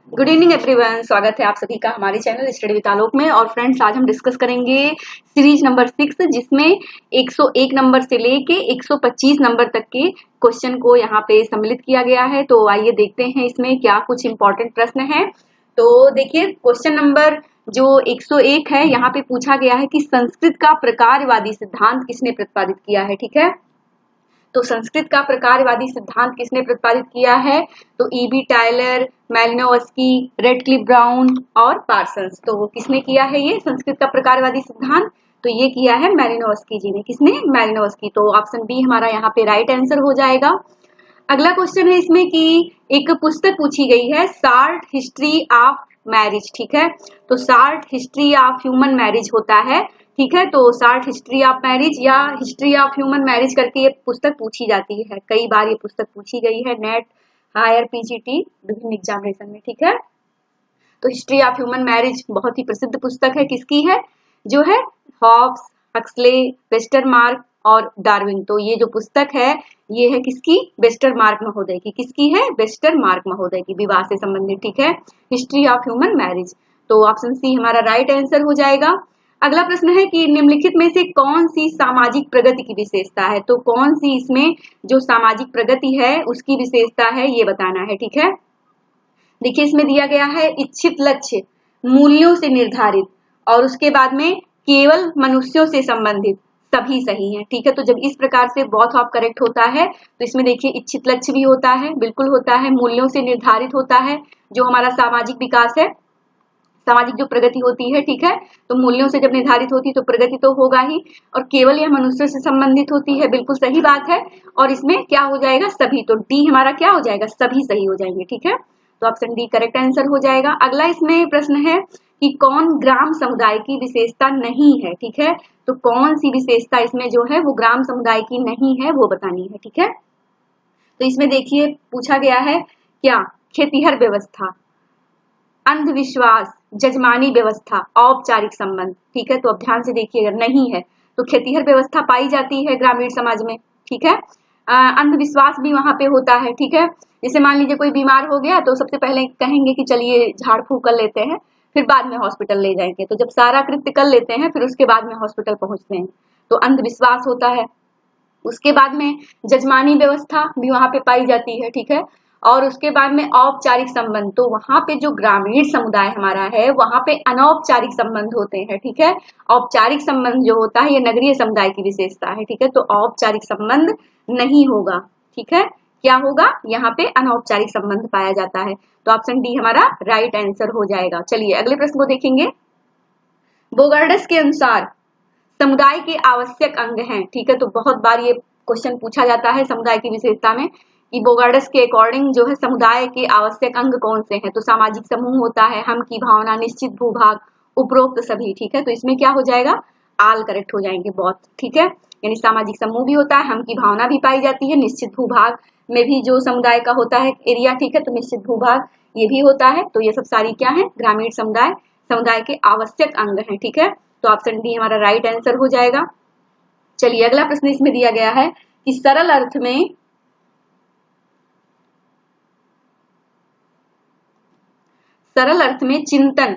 Good evening everyone, स्वागत है आप सभी का हमारे चैनल स्टडी विद आलोक में। और फ्रेंड्स, आज हम डिस्कस करेंगे सीरीज नंबर 6, जिसमें 101 नंबर से लेके 125 नंबर तक के क्वेश्चन को यहाँ पे सम्मिलित किया गया है। तो आइए देखते हैं इसमें क्या कुछ इंपॉर्टेंट प्रश्न है। तो देखिए, क्वेश्चन नंबर जो 101 है, यहाँ पे पूछा गया है कि संस्कृत का प्रकारवादी सिद्धांत किसने प्रतिपादित किया है। ठीक है, तो संस्कृत का प्रकारवादी सिद्धांत किसने प्रतिपादित किया है? तो ईबी टायलर, मैलिनोवस्की, रेडक्लिफ ब्राउन और पार्सन्स। तो किसने किया है ये संस्कृत का प्रकारवादी सिद्धांत? तो ये किया है मैलिनोवस्की जी ने। किसने? मैलिनोवस्की। तो ऑप्शन बी हमारा यहाँ पे राइट आंसर हो जाएगा। अगला क्वेश्चन है इसमें कि एक पुस्तक पूछी गई है, शार्ट हिस्ट्री ऑफ मैरिज। ठीक है, तो short history of human marriage होता है। ठीक है, तो शार्ट हिस्ट्री ऑफ मैरिज या हिस्ट्री ऑफ ह्यूमन मैरिज करके ये पुस्तक पूछी जाती है। कई बार ये पुस्तक पूछी गई है नेट, हायर, पीजीटी विभिन्न एग्जामिनेशन में। ठीक है, तो हिस्ट्री ऑफ ह्यूमन मैरिज बहुत ही प्रसिद्ध पुस्तक है। किसकी है? जो है हॉब्स, हक्सले, वेस्टरमार्क और डार्विन। तो ये जो पुस्तक है ये है किसकी? वेस्टरमार्क महोदय की। किसकी है? वेस्टरमार्क महोदय की, विवाह से संबंधित। ठीक है, हिस्ट्री ऑफ ह्यूमन मैरिज। तो ऑप्शन सी हमारा राइट आंसर हो जाएगा। अगला प्रश्न है कि निम्नलिखित में से कौन सी सामाजिक प्रगति की विशेषता है? तो कौन सी इसमें जो सामाजिक प्रगति है उसकी विशेषता है, ये बताना है। ठीक है, देखिए इसमें दिया गया है इच्छित लक्ष्य मूल्यों से निर्धारित, और उसके बाद में केवल मनुष्यों से संबंधित, सभी सही है। ठीक है, तो जब इस प्रकार से बोथ ऑफ करेक्ट होता है तो इसमें देखिए इच्छित लक्ष्य भी होता है, बिल्कुल होता है, मूल्यों से निर्धारित होता है, जो हमारा सामाजिक विकास है, सामाजिक जो प्रगति होती है। ठीक है, तो मूल्यों से जब निर्धारित होती है तो प्रगति तो होगा ही, और केवल यह मनुष्य से संबंधित होती है, बिल्कुल सही बात है। और इसमें क्या हो जाएगा? सभी। तो डी हमारा क्या हो जाएगा? सभी सही हो जाएंगे। ठीक है, तो ऑप्शन डी करेक्ट आंसर हो जाएगा। अगला इसमें प्रश्न है कि कौन ग्राम समुदाय की विशेषता नहीं है। ठीक है, तो कौन सी विशेषता इसमें जो है वो ग्राम समुदाय की नहीं है, वो बतानी है। ठीक है, तो इसमें देखिए पूछा गया है क्या? खेतिहर व्यवस्था, अंधविश्वास, जजमानी व्यवस्था, औपचारिक संबंध। ठीक है, तो अब ध्यान से देखिए, अगर नहीं है तो खेतिहर व्यवस्था पाई जाती है ग्रामीण समाज में। ठीक है, अंधविश्वास भी वहां पे होता है। ठीक है, जैसे मान लीजिए कोई बीमार हो गया तो सबसे पहले कहेंगे कि चलिए झाड़ फूक कर लेते हैं, फिर बाद में हॉस्पिटल ले जाएंगे। तो जब सारा कृत्य कर लेते हैं फिर उसके बाद में हॉस्पिटल पहुंचते हैं, तो अंधविश्वास होता है। उसके बाद में जजमानी व्यवस्था भी वहां पे पाई जाती है। ठीक है, और उसके बाद में औपचारिक संबंध, तो वहां पे जो ग्रामीण समुदाय हमारा है वहां पे अनौपचारिक संबंध होते हैं। ठीक है, औपचारिक संबंध जो होता है ये नगरीय समुदाय की विशेषता है। ठीक है, तो औपचारिक संबंध नहीं होगा। ठीक है, क्या होगा? यहाँ पे अनौपचारिक संबंध पाया जाता है। तो ऑप्शन डी हमारा राइट आंसर हो जाएगा। चलिए अगले प्रश्न को देखेंगे। बोगार्डस के अनुसार समुदाय के आवश्यक अंग हैं। ठीक है, तो बहुत बार ये क्वेश्चन पूछा जाता है समुदाय की विशेषता में कि बोगार्डस के अकॉर्डिंग जो है समुदाय के आवश्यक अंग कौन से हैं? तो सामाजिक समूह होता है, हम की भावना, निश्चित भूभाग, उपरोक्त सभी। ठीक है, तो इसमें क्या हो जाएगा? आल करेक्ट हो जाएंगे बहुत। ठीक है, यानी सामाजिक समूह भी होता है, हम की भावना भी पाई जाती है, निश्चित भूभाग में भी जो समुदाय का होता है एरिया। ठीक है, तो निश्चित भूभाग ये भी होता है। तो ये सब सारी क्या है? ग्रामीण समुदाय, समुदाय के आवश्यक अंग हैं। ठीक है, तो ऑप्शन डी हमारा राइट आंसर हो जाएगा। चलिए अगला प्रश्न इसमें दिया गया है कि सरल अर्थ में चिंतन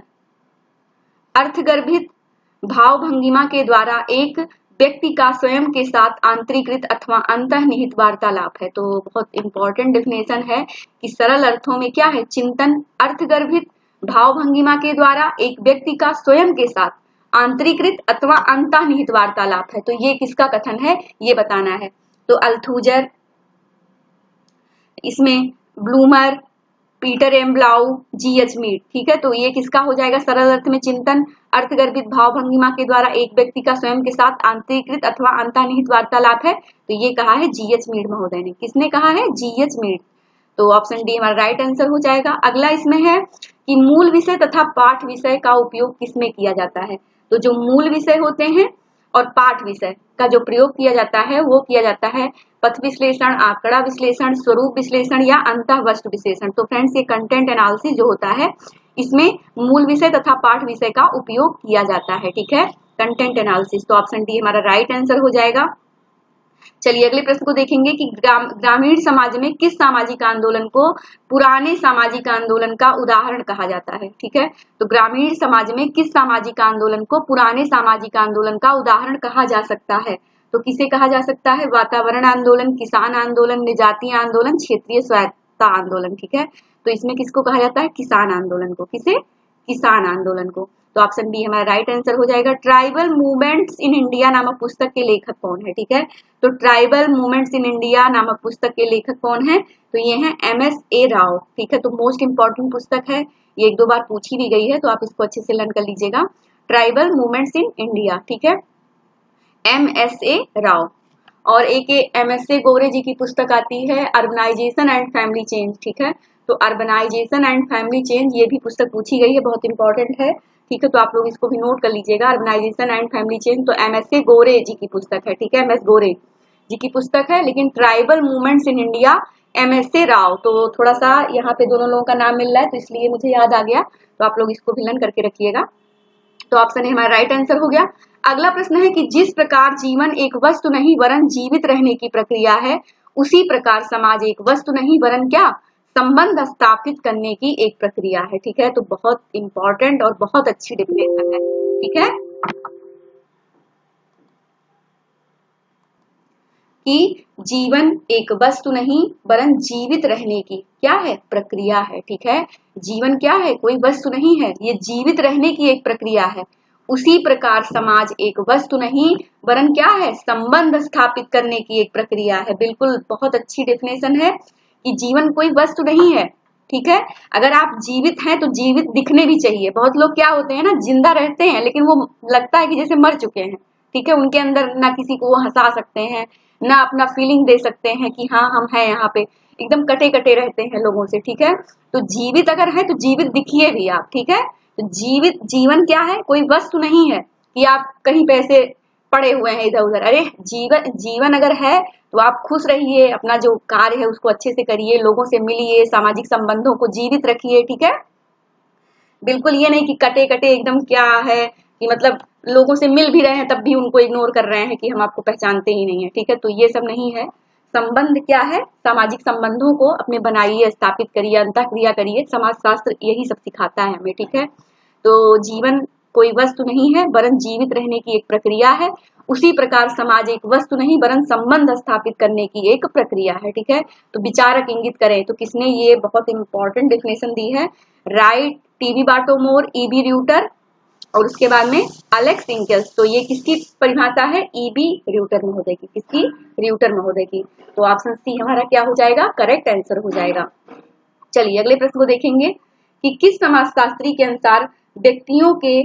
अर्थगर्भित भाव भंगिमा के द्वारा एक व्यक्ति का स्वयं के साथ आंतरिकृत अथवा अंतर्निहित वार्तालाप है। तो बहुत इंपॉर्टेंट डेफिनेशन है कि सरल अर्थों में क्या है? चिंतन अर्थगर्भित भाव भंगिमा के द्वारा एक व्यक्ति का स्वयं के साथ आंतरिकृत अथवा अंतर्निहित वार्तालाप है। तो ये किसका कथन है, ये बताना है। तो अल्थूजर, इसमें bloomer, Peter M ब्लाउ, G H. Mead. ठीक है, तो ये किसका हो जाएगा? सरल अर्थ में चिंतन अर्थगर्भित भाव भंगिमा के द्वारा एक व्यक्ति का स्वयं के साथ आंतरिकृत अथवा अंतर्निहित वार्तालाप है। तो ये कहा है जी.एच. मीड महोदय ने। किसने कहा है? जी.एच. मीड। तो ऑप्शन डी हमारा राइट आंसर हो जाएगा। अगला इसमें है कि मूल विषय तथा पाठ विषय का उपयोग किसमें किया जाता है? तो जो मूल विषय होते हैं और पाठ विषय का जो प्रयोग किया जाता है वो किया जाता है पथ विश्लेषण, आंकड़ा विश्लेषण, स्वरूप विश्लेषण या अंतः वस्तु विश्लेषण। तो फ्रेंड्स, ये कंटेंट एनालिसिस जो होता है इसमें मूल विषय तथा पाठ विषय का उपयोग किया जाता है। ठीक है, कंटेंट एनालिसिस। तो ऑप्शन डी हमारा राइट आंसर हो जाएगा। चलिए अगले प्रश्न को देखेंगे कि ग्रामीण समाज में किस सामाजिक आंदोलन को पुराने सामाजिक आंदोलन का उदाहरण कहा जाता है। ठीक है, तो ग्रामीण समाज में किस सामाजिक आंदोलन को पुराने सामाजिक आंदोलन का उदाहरण कहा जा सकता है। तो किसे कहा जा सकता है, वातावरण आंदोलन, किसान आंदोलन, निजातीय आंदोलन, क्षेत्रीय स्वायत्तता आंदोलन। ठीक है, तो इसमें किसको कहा जाता है, किसान आंदोलन को। किसे, किसान आंदोलन को। तो ऑप्शन बी हमारा राइट आंसर हो जाएगा। ट्राइबल मूवमेंट्स इन इंडिया नामक पुस्तक के लेखक कौन है। ठीक है, तो ट्राइबल मूवमेंट्स इन इंडिया नामक पुस्तक के लेखक कौन है, तो ये है MS A राव। ठीक है, तो मोस्ट इंपॉर्टेंट पुस्तक है, ये 1-2 बार पूछी भी गई है, तो आप इसको अच्छे से लर्न कर लीजिएगा। ट्राइबल मूवमेंट्स इन इंडिया, ठीक है, MS A राव। और एक MS गोरे जी की पुस्तक आती है अर्बनाइजेशन एंड फैमिली चेंज। ठीक है, तो अर्बनाइजेशन एंड फैमिली चेंज, ये भी पुस्तक पूछी गई है, बहुत इंपॉर्टेंट है। ठीक है, तो आप लोग इसको भी नोट कर लीजिएगा, अर्बनाइजेशन एंड फैमिली चेंज। तो MS गोरे जी की पुस्तक है। ठीक है, MS गोरे जी की पुस्तक है। लेकिन tribal movements in India MS Rao, तो थोड़ा सा यहाँ पे दोनों लोगों का नाम मिल रहा है, तो इसलिए मुझे याद आ गया, तो आप लोग इसको भी लर्न करके रखिएगा। तो ऑप्शन हमारा राइट आंसर हो गया। अगला प्रश्न है कि जिस प्रकार जीवन एक वस्तु नहीं वरन जीवित रहने की प्रक्रिया है, उसी प्रकार समाज एक वस्तु नहीं वरन क्या, संबंध स्थापित करने की एक प्रक्रिया है। ठीक है, तो बहुत इंपॉर्टेंट और बहुत अच्छी डेफिनेशन है। ठीक है, कि जीवन एक वस्तु नहीं वरन जीवित रहने की क्या है, प्रक्रिया है। ठीक है, जीवन क्या है, कोई वस्तु नहीं है, ये जीवित रहने की एक प्रक्रिया है। उसी प्रकार समाज एक वस्तु नहीं वरन क्या है, संबंध स्थापित करने की एक प्रक्रिया है। बिल्कुल, बहुत अच्छी डेफिनेशन है कि जीवन कोई वस्तु नहीं है। ठीक है, अगर आप जीवित हैं तो जीवित दिखने भी चाहिए। बहुत लोग क्या होते हैं ना, जिंदा रहते हैं लेकिन वो लगता है कि जैसे मर चुके हैं। ठीक है, उनके अंदर ना किसी को वो हंसा सकते हैं, ना अपना फीलिंग दे सकते हैं कि हाँ हम हैं यहाँ पे, एकदम कटे कटे रहते हैं लोगों से। ठीक है, तो जीवित अगर है तो जीवित दिखिए भी आप। ठीक है, तो जीवित जीवन क्या है, कोई वस्तु नहीं है कि आप कहीं पे ऐसे पड़े हुए हैं इधर उधर। अरे जीवन अगर है तो आप खुश रहिए, अपना जो कार्य है उसको अच्छे से करिए, लोगों से मिलिए, सामाजिक संबंधों को जीवित रखिए। ठीक है, बिल्कुल ये नहीं कि कटे कटे एकदम क्या है कि मतलब लोगों से मिल भी रहे हैं तब भी उनको इग्नोर कर रहे हैं कि हम आपको पहचानते ही नहीं है। ठीक है, तो ये सब नहीं है। संबंध क्या है, सामाजिक संबंधों को अपने बनाइए, स्थापित करिए, अंतःक्रिया करिए। समाज शास्त्र यही सब सिखाता है हमें। ठीक है, तो जीवन कोई वस्तु नहीं है वरन जीवित रहने की एक प्रक्रिया है। उसी प्रकार समाज एक वस्तु नहीं वरन संबंध स्थापित करने की एक प्रक्रिया है। ठीक है, तो विचारक इंगित करें, तो किसने ये बहुत इंपॉर्टेंट डेफिनेशन दी है, राइट, टीवी बाटोमोर, EB र्यूटर और उसके बाद में एलेक्स इंकेल्स। तो ये किसकी परिभाषा है, EB र्यूटर महोदय की। किसकी, र्यूटर महोदय की। तो ऑप्शन सी हमारा क्या हो जाएगा, करेक्ट आंसर हो जाएगा। चलिए अगले प्रश्न को देखेंगे कि किस समाजशास्त्री के अनुसार व्यक्तियों के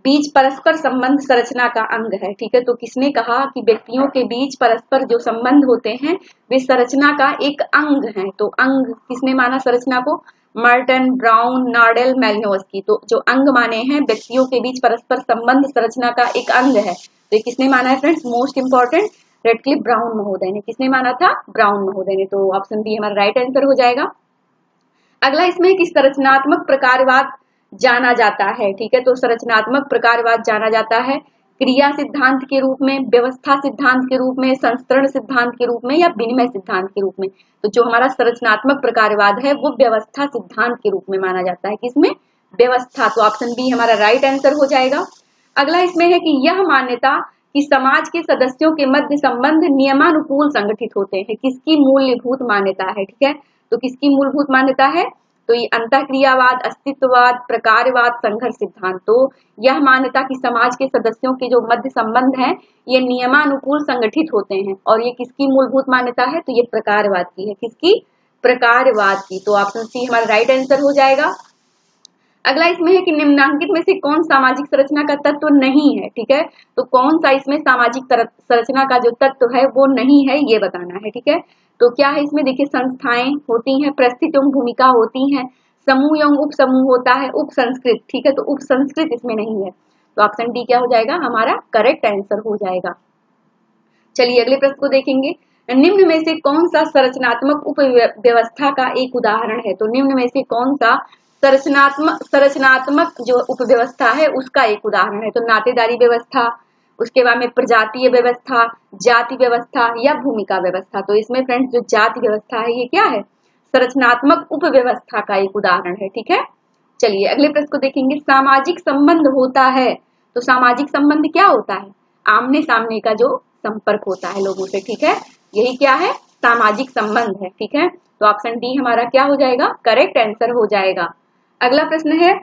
बीच परस्पर संबंध संरचना का अंग है। ठीक है, तो किसने कहा कि व्यक्तियों के बीच परस्पर जो संबंध होते हैं वे संरचना का एक अंग है। तो अंग किसने माना संरचना को, मर्टन, ब्राउन, नार्डेल, मैलिनोव्स्की। तो जो अंग माने हैं व्यक्तियों के बीच परस्पर संबंध संरचना का एक अंग है, तो ये किसने माना है friends, most important, Radcliffe Brown महोदय ने। किसने माना था, ब्राउन महोदय ने। तो ऑप्शन बी हमारा राइट आंसर हो जाएगा। अगला इसमें कि संरचनात्मक प्रकारवाद जाना जाता है। ठीक है, तो संरचनात्मक प्रकारवाद जाना जाता है क्रिया सिद्धांत के रूप में, व्यवस्था सिद्धांत के रूप में, संस्करण सिद्धांत के रूप में या विनिमय सिद्धांत के रूप में। तो जो हमारा संरचनात्मक प्रकारवाद है वो व्यवस्था सिद्धांत के रूप में माना जाता है। किसमें, व्यवस्था। तो ऑप्शन बी हमारा राइट आंसर हो जाएगा। अगला इसमें है कि यह मान्यता कि समाज के सदस्यों के मध्य संबंध नियमानुकूल संगठित होते हैं, किसकी मूलभूत मान्यता है। ठीक है, तो किसकी मूलभूत मान्यता है, तो ये अंतःक्रियावाद, अस्तित्ववाद, प्रकारवाद, संघर्ष सिद्धांत। तो यह मान्यता कि समाज के सदस्यों के जो मध्य संबंध हैं ये नियमानुकूल संगठित होते हैं, और ये किसकी मूलभूत मान्यता है, तो ये प्रकारवाद की है। किसकी, प्रकारवाद की। तो ऑप्शन सी हमारा राइट आंसर हो जाएगा। अगला इसमें है कि निम्नांकित में से कौन सामाजिक संरचना का तत्व नहीं है। ठीक है, तो कौन सा इसमें सामाजिक संरचना का जो तत्व है वो नहीं है, ये बताना है। ठीक है, तो क्या है इसमें, देखिए संस्थाएं होती हैं, परिस्थिति एवं भूमिका होती हैं, समूह एवं उप समूह होता है, उप संस्कृत। ठीक है, तो उप संस्कृत इसमें नहीं है। तो ऑप्शन डी क्या हो जाएगा, हमारा करेक्ट आंसर हो जाएगा। चलिए अगले प्रश्न को देखेंगे, निम्न में से कौन सा संरचनात्मक उप व्यवस्था का एक उदाहरण है। तो निम्न में से कौन सा संरचनात्मक जो उपव्यवस्था है उसका एक उदाहरण है। तो नातेदारी व्यवस्था, उसके बाद में प्रजातीय व्यवस्था, जाति व्यवस्था या भूमिका व्यवस्था। तो इसमें फ्रेंड्स जो जाति व्यवस्था है ये क्या है, संरचनात्मक उपव्यवस्था का एक उदाहरण है। ठीक है, चलिए अगले प्रश्न को देखेंगे। सामाजिक संबंध होता है, तो सामाजिक संबंध क्या होता है, आमने सामने का जो संपर्क होता है लोगों से। ठीक है, यही क्या है, सामाजिक संबंध है। ठीक है, तो ऑप्शन डी हमारा क्या हो जाएगा, करेक्ट आंसर हो जाएगा। अगला प्रश्न है,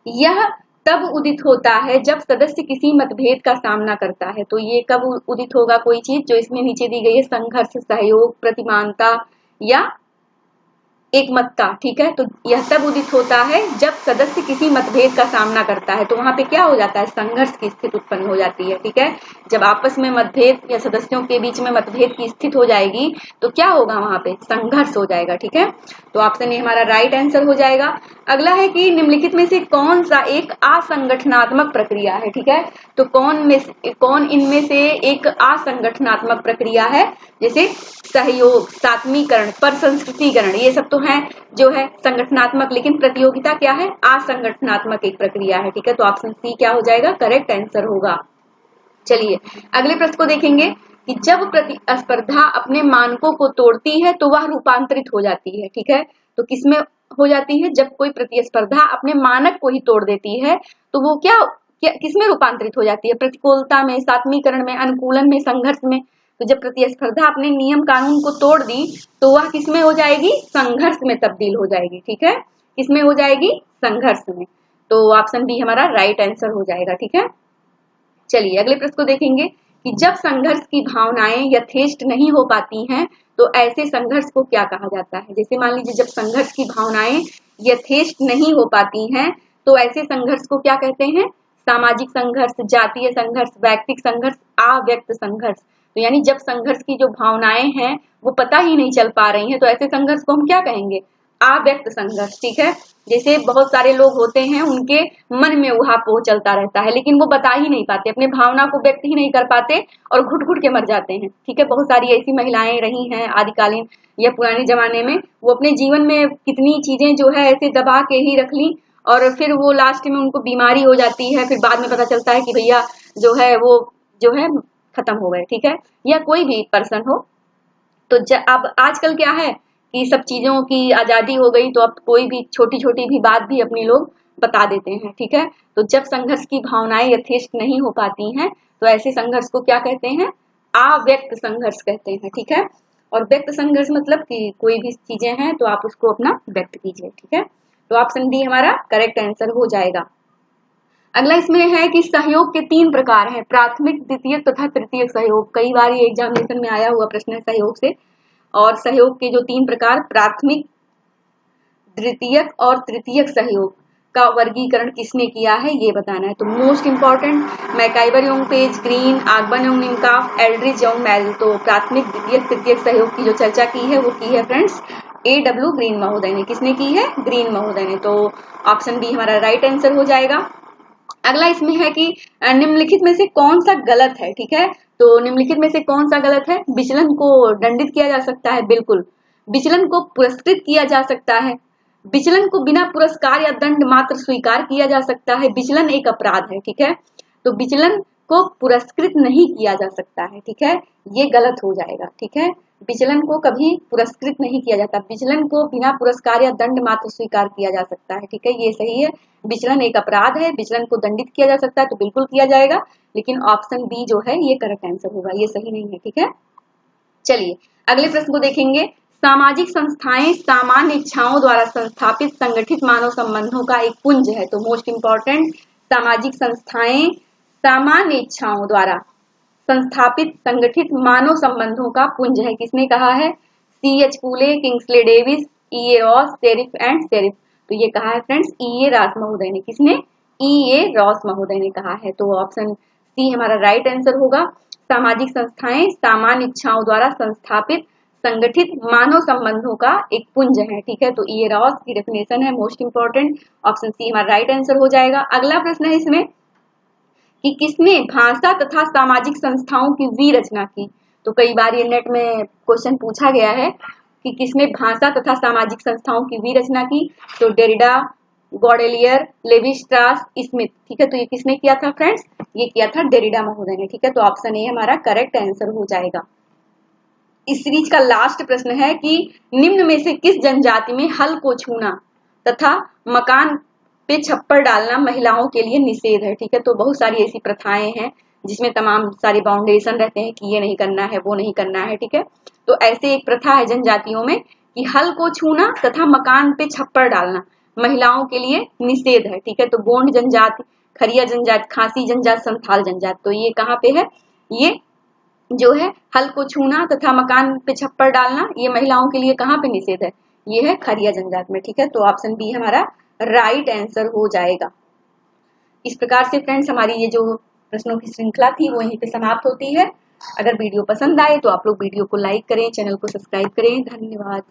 यह तब उदित होता है जब सदस्य किसी मतभेद का सामना करता है। तो ये कब उदित होगा कोई चीज, जो इसमें नीचे दी गई है, संघर्ष, सहयोग, प्रतिमानता या एकमतता। ठीक है, तो यह तब उदित होता है जब सदस्य किसी मतभेद का सामना करता है। तो वहां पे क्या हो जाता है, संघर्ष की स्थिति उत्पन्न हो जाती है। ठीक है, जब आपस में मतभेद या सदस्यों के बीच में मतभेद की स्थिति हो जाएगी तो क्या होगा, वहां पे संघर्ष हो जाएगा। ठीक है, तो ऑप्शन ए हमारा राइट आंसर हो जाएगा। अगला है कि निम्नलिखित में से कौन सा एक असंगठनात्मक प्रक्रिया है। ठीक है, तो कौन इनमें से एक असंगठनात्मक प्रक्रिया है, जैसे सहयोग, सात्मीकरण, प्रसंस्कृतिकरण, ये सब तो है जो है संगठनात्मक, लेकिन प्रतियोगिता क्या है, असंगठनात्मक एक प्रक्रिया है। ठीक है, तो ऑप्शन सी क्या हो जाएगा, करेक्ट आंसर होगा। चलिए अगले प्रश्न को देखेंगे कि जब प्रतिस्पर्धा अपने मानकों को तोड़ती है तो वह रूपांतरित हो जाती है। ठीक है, तो किसमें हो जाती है, जब कोई प्रतिस्पर्धा अपने मानक को ही तोड़ देती है तो वो क्या किसमें रूपांतरित हो जाती है, प्रतिकूलता में, सात्मीकरण में, अनुकूलन में, संघर्ष में। तो जब प्रतिस्पर्धा अपने नियम कानून को तोड़ दी तो वह किसमें हो जाएगी, संघर्ष में तब्दील हो जाएगी। ठीक है, किसमें हो जाएगी, संघर्ष में। तो ऑप्शन बी हमारा राइट आंसर हो जाएगा। ठीक है, चलिए अगले प्रश्न को देखेंगे कि जब संघर्ष की भावनाएं यथेष्ट नहीं हो पाती हैं तो ऐसे संघर्ष को क्या कहा जाता है। जैसे मान लीजिए जब संघर्ष की भावनाएं यथेष्ट नहीं हो पाती हैं तो ऐसे संघर्ष को क्या कहते हैं, सामाजिक संघर्ष, जातीय संघर्ष, व्यक्तिगत संघर्ष, अव्यक्त संघर्ष। तो यानी जब संघर्ष की जो भावनाएं हैं वो पता ही नहीं चल पा रही हैं तो ऐसे संघर्ष को हम क्या कहेंगे, अव्यक्त संघर्ष। ठीक है, जैसे बहुत सारे लोग होते हैं उनके मन में उहापोह चलता रहता है लेकिन वो बता ही नहीं पाते, अपने भावना को व्यक्त ही नहीं कर पाते और घुट घुट के मर जाते हैं। ठीक है, बहुत सारी ऐसी महिलाएं रही हैं आदिकालीन या पुराने जमाने में, वो अपने जीवन में कितनी चीजें जो है ऐसे दबा के ही रख ली और फिर वो लास्ट में उनको बीमारी हो जाती है, फिर बाद में पता चलता है कि भैया जो है वो जो है खत्म हो गए। ठीक है, या कोई भी पर्सन हो। तो अब आजकल क्या है कि सब चीजों की आजादी हो गई तो अब कोई भी छोटी छोटी भी बात भी अपनी लोग बता देते हैं। ठीक है, तो जब संघर्ष की भावनाएं यथेष्ट नहीं हो पाती हैं तो ऐसे संघर्ष को क्या कहते हैं, अव्यक्त संघर्ष कहते हैं। ठीक है, और व्यक्त संघर्ष मतलब कि कोई भी चीजें हैं तो आप उसको अपना व्यक्त कीजिए। ठीक है, तो ऑप्शन डी हमारा करेक्ट आंसर हो जाएगा। अगला इसमें है कि सहयोग के 3 प्रकार हैं, प्राथमिक, द्वितीयक तथा तृतीयक सहयोग। कई बार ये एग्जामिनेशन में आया हुआ प्रश्न है सहयोग से। और सहयोग के जो 3 प्रकार, प्राथमिक, द्वितीयक और तृतीयक सहयोग का वर्गीकरण किसने किया है ये बताना है। तो मोस्ट इंपॉर्टेंट, मैकाइवर योंग पेज, ग्रीन, आगबन योंग निमकाफ, एल्ड्रिज योंग मेल। तो प्राथमिक, द्वितीयक, तृतीयक सहयोग की जो चर्चा की है वो की है फ्रेंड्स A.W. ग्रीन महोदय ने। किसने की है, ग्रीन महोदय ने। तो ऑप्शन बी हमारा राइट आंसर हो जाएगा। अगला इसमें है कि निम्नलिखित में से कौन सा गलत है। ठीक है, तो निम्नलिखित में से कौन सा गलत है, विचलन को दंडित किया जा सकता है, बिल्कुल। विचलन को पुरस्कृत किया जा सकता है, विचलन को बिना पुरस्कार या दंड मात्र स्वीकार किया जा सकता है, विचलन एक अपराध है। ठीक है, तो विचलन को पुरस्कृत नहीं किया जा सकता है। ठीक है, ये गलत हो जाएगा। ठीक है, विचलन को कभी पुरस्कृत नहीं किया जाता, विचलन को बिना पुरस्कार या दंड मात्र स्वीकार किया जा सकता है। ठीक है, ये सही है, विचलन एक अपराध है, विचलन को दंडित किया जा सकता है तो बिल्कुल किया जाएगा, लेकिन ऑप्शन बी जो है ये करेक्ट आंसर होगा, ये सही नहीं है। ठीक है, चलिए अगले प्रश्न को देखेंगे। सामाजिक संस्थाएं सामान्य इच्छाओं द्वारा संस्थापित संगठित मानव संबंधों का एक पुंज है। तो मोस्ट इंपॉर्टेंट, सामाजिक संस्थाएं सामान्य इच्छाओं द्वारा संस्थापित संगठित मानव संबंधों का पुंज है। किसने कहा है, C.H. Phule, Kingsley Davis, E.A. Ross, sheriff and sheriff. तो ये कहा है फ्रेंड्स E.A. रॉस महोदय ने। किसने, E.A. रॉस महोदय ने कहा है। तो ऑप्शन सी हमारा राइट आंसर होगा। सामाजिक संस्थाएं सामान्य इच्छाओं द्वारा संस्थापित संगठित मानव संबंधों का एक पुंज है। ठीक है, तो E.A. रॉस की डेफिनेशन है मोस्ट इंपॉर्टेंट, ऑप्शन सी हमारा राइट आंसर हो जाएगा। अगला प्रश्न है इसमें कि किसने भाषा तथा सामाजिक संस्थाओं की विरचना की। तो कई बार ये नेट में क्वेश्चन पूछा गया है कि किसने भाषा तथा सामाजिक संस्थाओं की विरचना की। तो डेरिडा, गॉडेलियर, लेवी स्ट्रास, स्मिथ। ठीक है, तो ये किसने किया था फ्रेंड्स, ये किया था डेरिडा महोदय ने। ठीक है, तो ऑप्शन ए हमारा करेक्ट आंसर हो जाएगा। इस सीरीज का लास्ट प्रश्न है कि निम्न में से किस जनजाति में हल को छूना तथा मकान पे छप्पर डालना महिलाओं के लिए निषेध है। ठीक है, तो बहुत सारी ऐसी प्रथाएं हैं जिसमें तमाम सारे बाउंडेशन रहते हैं कि ये नहीं करना है, वो नहीं करना है। ठीक है, तो ऐसे एक प्रथा है जनजातियों में कि हल को छूना तथा मकान पे छप्पर डालना महिलाओं के लिए निषेध है। ठीक है, तो गोंड जनजाति, खरिया जनजाति, खासी जनजाति, संथाल जनजाति, तो ये कहाँ पे है, ये जो है हल को छूना तथा मकान पे छप्पर डालना ये महिलाओं के लिए कहाँ पे निषेध है, ये है खरिया जनजाति में। ठीक है, तो ऑप्शन बी हमारा राइट आंसर हो जाएगा। इस प्रकार से फ्रेंड्स हमारी ये जो प्रश्नों की श्रृंखला थी वो यहीं पे समाप्त होती है। अगर वीडियो पसंद आए तो आप लोग वीडियो को लाइक करें, चैनल को सब्सक्राइब करें। धन्यवाद।